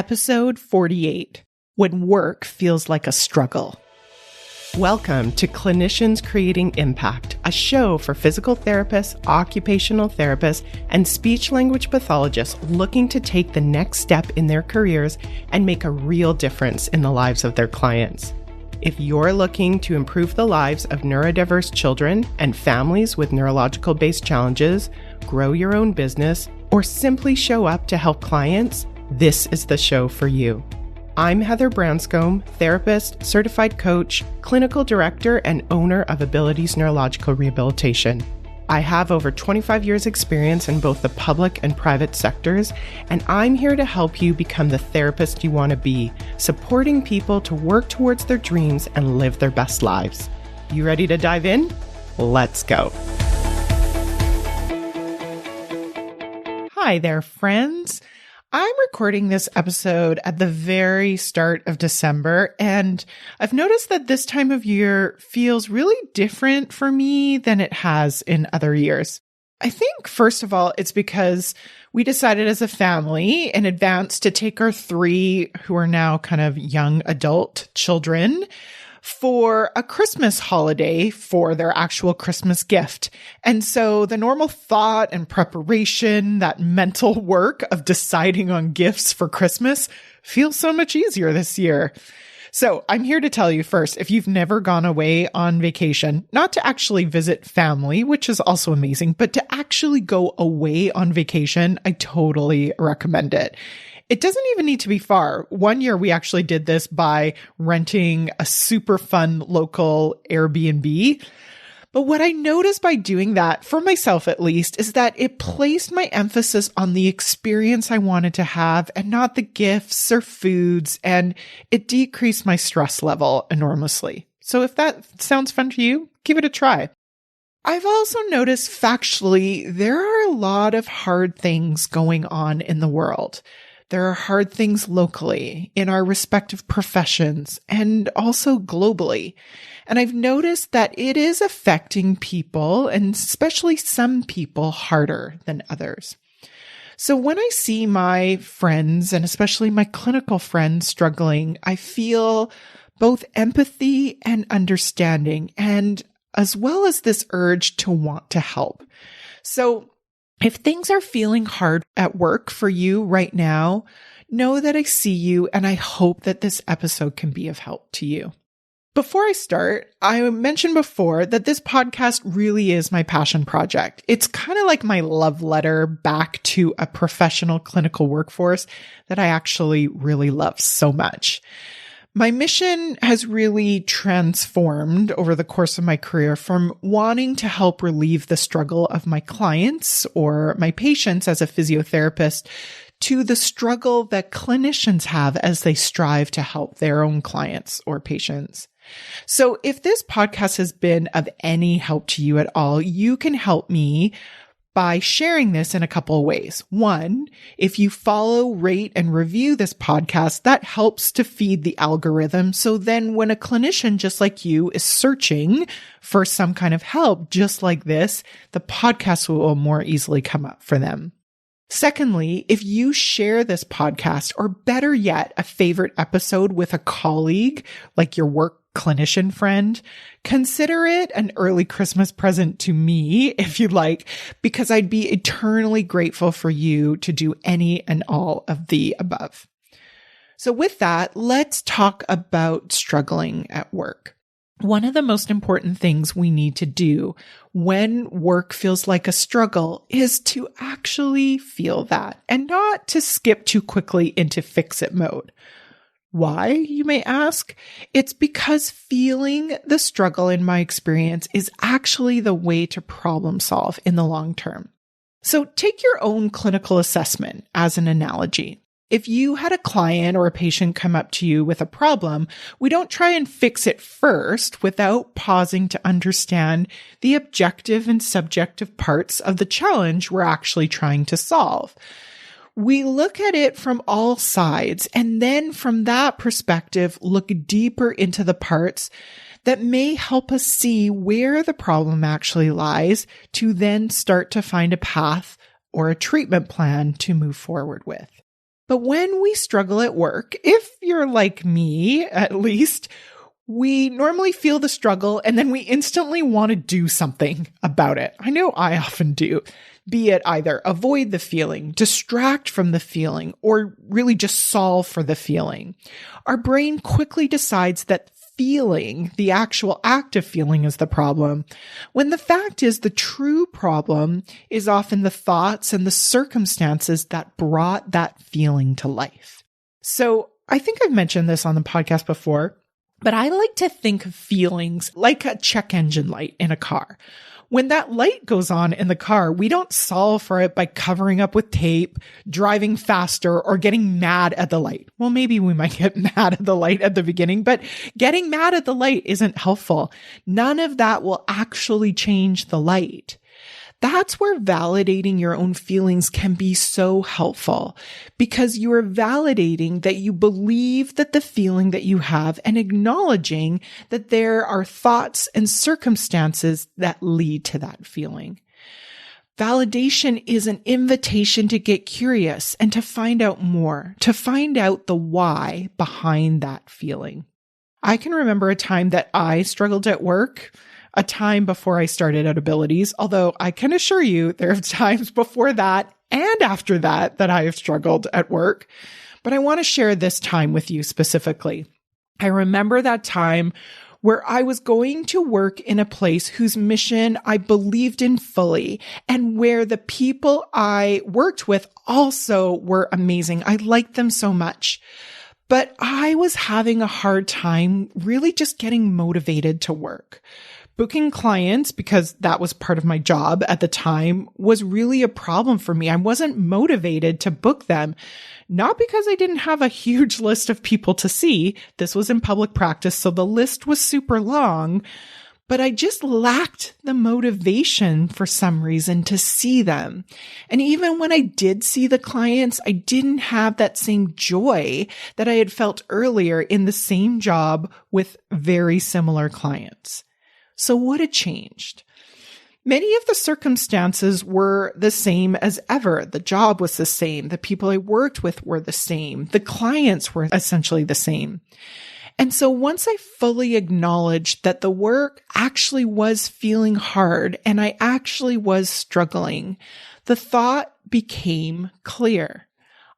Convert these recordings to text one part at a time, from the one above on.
Episode 48, When Work Feels Like a Struggle. Welcome to Clinicians Creating Impact, a show for physical therapists, occupational therapists, and speech-language pathologists looking to take the next step in their careers and make a real difference in the lives of their clients. If you're looking to improve the lives of neurodiverse children and families with neurological-based challenges, grow your own business, or simply show up to help clients, this is the show for you. I'm Heather Branscombe, therapist, certified coach, clinical director, and owner of Abilities Neurological Rehabilitation. I have over 25 years experience in both the public and private sectors, and I'm here to help you become the therapist you want to be, supporting people to work towards their dreams and live their best lives. You ready to dive in? Let's go. Hi there, friends. I'm recording this episode at the very start of December, and I've noticed that this time of year feels really different for me than it has in other years. I think, first of all, it's because we decided as a family in advance to take our three, who are now kind of young adult children, for a Christmas holiday for their actual Christmas gift. And so the normal thought and preparation, that mental work of deciding on gifts for Christmas feels so much easier this year. So I'm here to tell you first, if you've never gone away on vacation, not to actually visit family, which is also amazing, but to actually go away on vacation, I totally recommend it. It doesn't even need to be far. One year we actually did this by renting a super fun local Airbnb. But what I noticed by doing that, for myself at least, is that it placed my emphasis on the experience I wanted to have and not the gifts or foods, and it decreased my stress level enormously. So if that sounds fun to you, give it a try. I've also noticed factually, there are a lot of hard things going on in the world. There are hard things locally in our respective professions and also globally. And I've noticed that it is affecting people, and especially some people, harder than others. So when I see my friends, and especially my clinical friends, struggling, I feel both empathy and understanding, and as well as this urge to want to help. So if things are feeling hard at work for you right now, know that I see you, and I hope that this episode can be of help to you. Before I start, I mentioned before that this podcast really is my passion project. It's kind of like my love letter back to a professional clinical workforce that I actually really love so much. My mission has really transformed over the course of my career from wanting to help relieve the struggle of my clients or my patients as a physiotherapist to the struggle that clinicians have as they strive to help their own clients or patients. So if this podcast has been of any help to you at all, you can help me by sharing this in a couple of ways. One, if you follow, rate, and review this podcast, that helps to feed the algorithm. So then when a clinician just like you is searching for some kind of help just like this, the podcast will more easily come up for them. Secondly, if you share this podcast, or better yet, a favorite episode with a colleague, like your work clinician friend, consider it an early Christmas present to me, if you like, because I'd be eternally grateful for you to do any and all of the above. So with that, let's talk about struggling at work. One of the most important things we need to do when work feels like a struggle is to actually feel that and not to skip too quickly into fix-it mode. Why, you may ask? It's because feeling the struggle, in my experience, is actually the way to problem solve in the long term. So take your own clinical assessment as an analogy. If you had a client or a patient come up to you with a problem, we don't try and fix it first without pausing to understand the objective and subjective parts of the challenge we're actually trying to solve. We look at it from all sides, and then from that perspective, look deeper into the parts that may help us see where the problem actually lies to then start to find a path or a treatment plan to move forward with. But when we struggle at work, if you're like me, at least, we normally feel the struggle and then we instantly want to do something about it. I know I often do, be it either avoid the feeling, distract from the feeling, or really just solve for the feeling. Our brain quickly decides that feeling, the actual act of feeling, is the problem, when the fact is the true problem is often the thoughts and the circumstances that brought that feeling to life. So I think I've mentioned this on the podcast before, but I like to think of feelings like a check engine light in a car. When that light goes on in the car, we don't solve for it by covering up with tape, driving faster, or getting mad at the light. Well, maybe we might get mad at the light at the beginning, but getting mad at the light isn't helpful. None of that will actually change the light. That's where validating your own feelings can be so helpful, because you are validating that you believe that the feeling that you have and acknowledging that there are thoughts and circumstances that lead to that feeling. Validation is an invitation to get curious and to find out more, to find out the why behind that feeling. I can remember a time that I struggled at work, a time before I started at Abilities, although I can assure you there are times before that and after that that I have struggled at work. But I want to share this time with you specifically. I remember that time where I was going to work in a place whose mission I believed in fully, and where the people I worked with also were amazing. I liked them so much. But I was having a hard time really just getting motivated to work. Booking clients, because that was part of my job at the time, was really a problem for me. I wasn't motivated to book them, not because I didn't have a huge list of people to see. This was in public practice, so the list was super long, but I just lacked the motivation for some reason to see them. And even when I did see the clients, I didn't have that same joy that I had felt earlier in the same job with very similar clients. So what had changed? Many of the circumstances were the same as ever. The job was the same. The people I worked with were the same. The clients were essentially the same. And so once I fully acknowledged that the work actually was feeling hard and I actually was struggling, the thought became clear.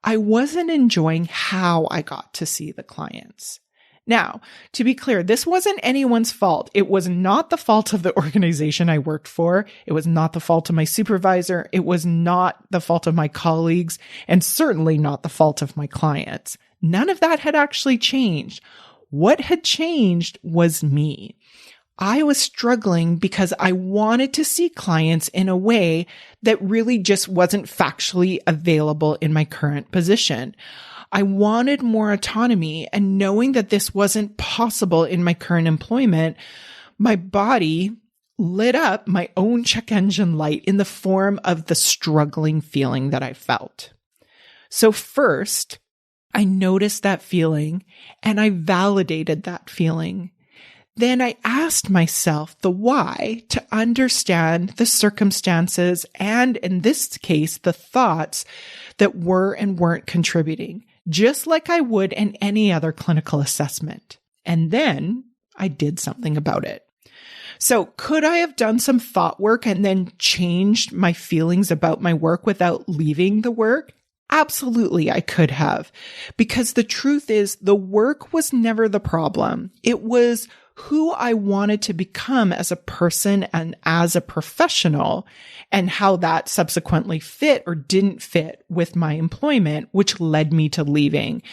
I wasn't enjoying how I got to see the clients. Now, to be clear, this wasn't anyone's fault. It was not the fault of the organization I worked for. It was not the fault of my supervisor. It was not the fault of my colleagues, and certainly not the fault of my clients. None of that had actually changed. What had changed was me. I was struggling because I wanted to see clients in a way that really just wasn't factually available in my current position. I wanted more autonomy, and knowing that this wasn't possible in my current employment, my body lit up my own check engine light in the form of the struggling feeling that I felt. So first, I noticed that feeling and I validated that feeling. Then I asked myself the why to understand the circumstances and, in this case, the thoughts that were and weren't contributing, just like I would in any other clinical assessment. And then I did something about it. So could I have done some thought work and then changed my feelings about my work without leaving the work? Absolutely, I could have. Because the truth is, the work was never the problem. It was who I wanted to become as a person and as a professional, and how that subsequently fit or didn't fit with my employment, which led me to leaving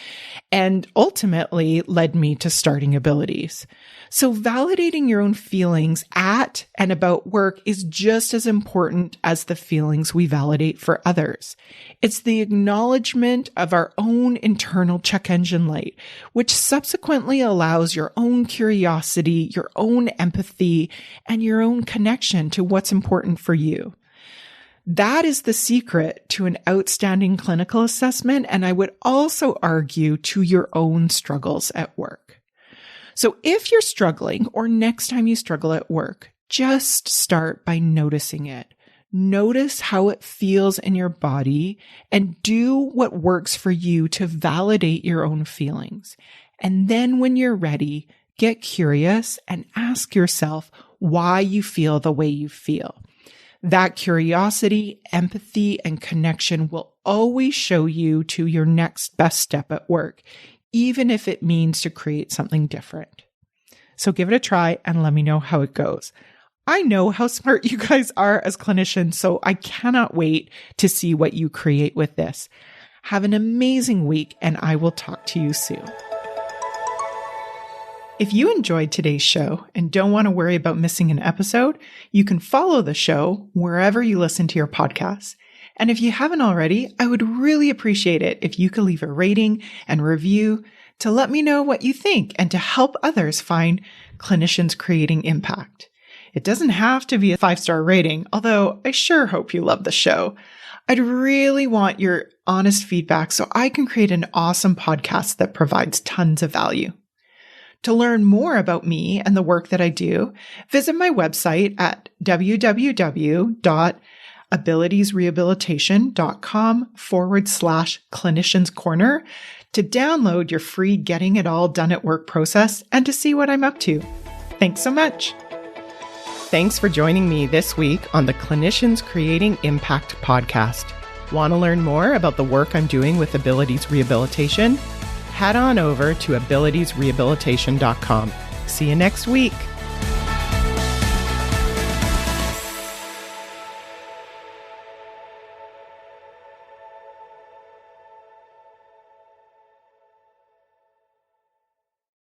and ultimately led me to starting Abilities. So validating your own feelings at and about work is just as important as the feelings we validate for others. It's the acknowledgement of our own internal check engine light, which subsequently allows your own curiosity, your own empathy, and your own connection to what's important for you. That is the secret to an outstanding clinical assessment, and I would also argue to your own struggles at work. So if you're struggling, or next time you struggle at work, just start by noticing it. Notice how it feels in your body and do what works for you to validate your own feelings. And then when you're ready, get curious and ask yourself why you feel the way you feel. That curiosity, empathy, and connection will always show you to your next best step at work, even if it means to create something different. So give it a try and let me know how it goes. I know how smart you guys are as clinicians, so I cannot wait to see what you create with this. Have an amazing week, and I will talk to you soon. If you enjoyed today's show and don't want to worry about missing an episode, you can follow the show wherever you listen to your podcasts. And if you haven't already, I would really appreciate it if you could leave a rating and review to let me know what you think and to help others find clinicians creating impact. It doesn't have to be a 5-star rating, although I sure hope you love the show. I'd really want your honest feedback so I can create an awesome podcast that provides tons of value. To learn more about me and the work that I do, visit my website at www.abilitiesrehabilitation.com/clinicians corner to download your free Getting It All Done at Work process and to see what I'm up to. Thanks so much. Thanks for joining me this week on the Clinicians Creating Impact podcast. Want to learn more about the work I'm doing with Abilities Rehabilitation? Head on over to abilitiesrehabilitation.com. See you next week.